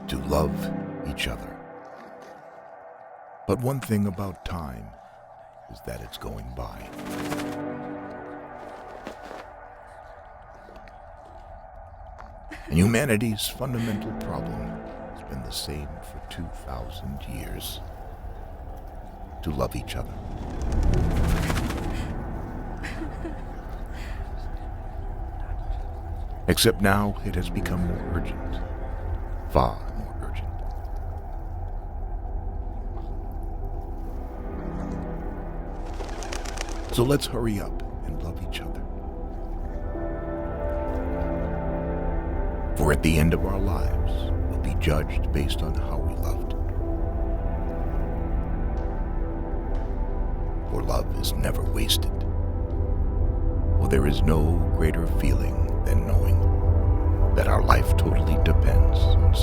to love each other. But one thing about time is that it's going by. And humanity's fundamental problem has been the same for 2,000 years: to love each other. Except now it has become more urgent, far more urgent. So let's hurry up and love each other. For at the end of our lives, we'll be judged based on how we loved. For love is never wasted. For there is no greater feeling than knowing that our life totally depends on